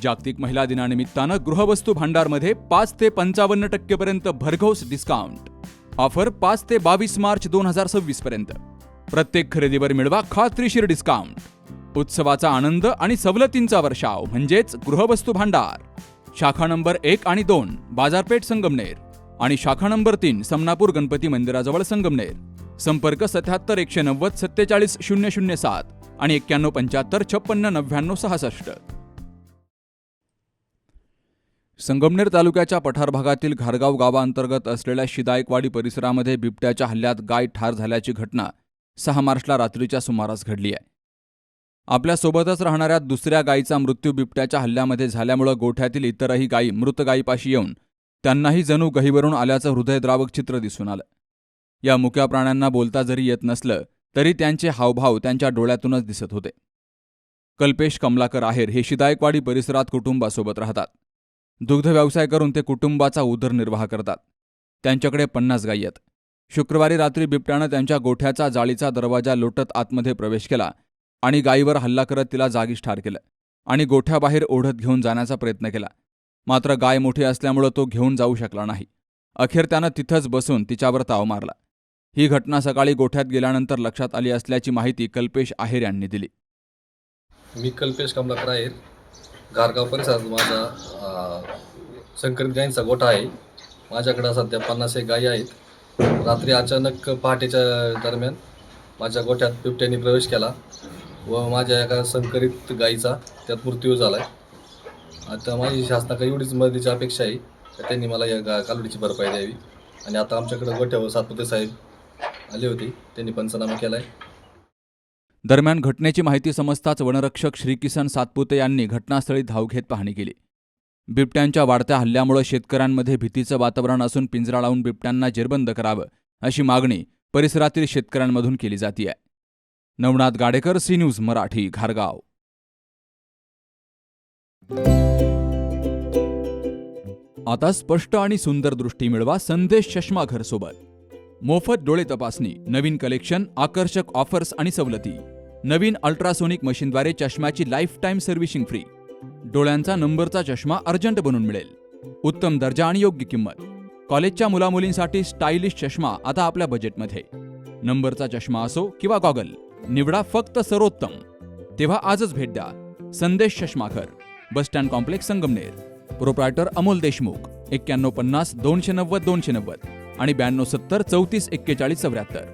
जागतिक महिला दिनानिमित्तानं गृहवस्तू भांडारमध्ये 5 ते 55% पर्यंत भरघोस डिस्काउंट. ऑफर 5 ते 22 मार्च 2026 पर्यंत. प्रत्येक खरेदीवर मिळवा खात्रीशीर डिस्काउंट. उत्सवाचा आनंद आणि सवलतींचा वर्षाव म्हणजेच गृहवस्तू भांडार. शाखा नंबर 1 आणि 2 बाजारपेठ संगमनेर आणि शाखा नंबर 3 समनापूर गणपती मंदिराजवळ संगमनेर. संपर्क 77 190 47 007 आणि 91 75 56 99 66. संगमनेर तालुक्याच्या पठार भागातील घारगाव गावाअंतर्गत असलेल्या शिदायकवाडी परिसरामध्ये बिबट्याच्या हल्ल्यात गाय ठार झाल्याची घटना 6 मार्चला रात्रीच्या सुमारास घडली आहे. आपल्यासोबतच राहणाऱ्या दुसऱ्या गायीचा मृत्यू बिबट्याच्या हल्ल्यामध्ये झाल्यामुळे गोठ्यातील इतरही गायी मृत गायीपाशी येऊन त्यांनाही जणू गहिवरून आल्याचं हृदयद्रावक चित्र दिसून आलं. या मुक्या प्राण्यांना बोलता जरी येत नसलं तरी त्यांचे हावभाव त्यांच्या डोळ्यातूनच दिसत होते. कल्पेश कमलाकर आहेर हे शिदायकवाडी परिसरात कुटुंबासोबत राहतात. दुग्ध व्यवसाय करून ते कुटुंबाचा उदरनिर्वाह करतात. त्यांच्याकडे 50 गायी आहेत. शुक्रवारी रात्री बिबट्यानं त्यांच्या गोठ्याचा जाळीचा दरवाजा लोटत आतमध्ये प्रवेश केला आणि गायीवर हल्ला करत तिला जागीच ठार केलं आणि गोठ्याबाहेर ओढत घेऊन जाण्याचा प्रयत्न केला. मात्र गाय मोठी असल्यामुळे तो घेऊन जाऊ शकला नाही. अखेर त्यानं तिथंच बसून तिच्यावर ताव मारला. ही घटना सकाळी गोठ्यात गेल्यानंतर लक्षात आली असल्याची माहिती कल्पेश आहेर यांनी दिली. मी कल्पेश कमलाकर आहेर. घारगाव परिसरात माझा संकरित गायींचा गोठा आहे. माझ्याकडे सध्या 50 गायी आहेत. रात्री अचानक पहाटेच्या दरम्यान माझ्या गोठ्यात बिबट्याने प्रवेश केला व माझ्या एका संकरित गायीचा त्यात मृत्यू झाला आहे. आता माझी शासनाकडे एवढीच मदतीची अपेक्षा आहे की त्यांनी मला या कालवडीची भरपाई द्यावी. आणि आता आमच्याकडे गोठ्यावर सातपुते साहेब आले होते, त्यांनी पंचनामा केला आहे. दरम्यान घटनेची माहिती समजताच वनरक्षक श्रीकिसन सातपुते यांनी घटनास्थळी धाव घेत पाहणी केली. बिबट्यांच्या वाढत्या हल्ल्यामुळे शेतकऱ्यांमध्ये भीतीचं वातावरण असून पिंजरा लावून बिबट्यांना जेरबंद करावं अशी मागणी परिसरातील शेतकऱ्यांमधून केली जाते. नवनाथ गाडेकर, सी न्यूज मराठी, घारगाव. आता स्पष्ट आणि सुंदर दृष्टी मिळवा संदेश चष्माघर सोबत. मोफत डोळे तपासणी, नवीन कलेक्शन, आकर्षक ऑफर्स आणि सवलती. नवीन अल्ट्रासोनिक मशीनद्वारे चष्म्याची लाईफ टाईम सर्व्हिसिंग फ्री. डोळ्यांचा नंबरचा चष्मा अर्जंट बनून मिळेल. उत्तम दर्जा आणि योग्य किंमत. कॉलेजच्या मुलामुलींसाठी स्टायलिश चष्मा आता आपल्या बजेटमध्ये. नंबरचा चष्मा असो किंवा गॉगल, निवडा फक्त सर्वोत्तम. तेव्हा आजच भेट द्या. Sandesh Chashmaghar, bus stand complex, Sangamner. Proprietor Amol Deshmukh. 9150 290 290 आणि 9270 34 41 74.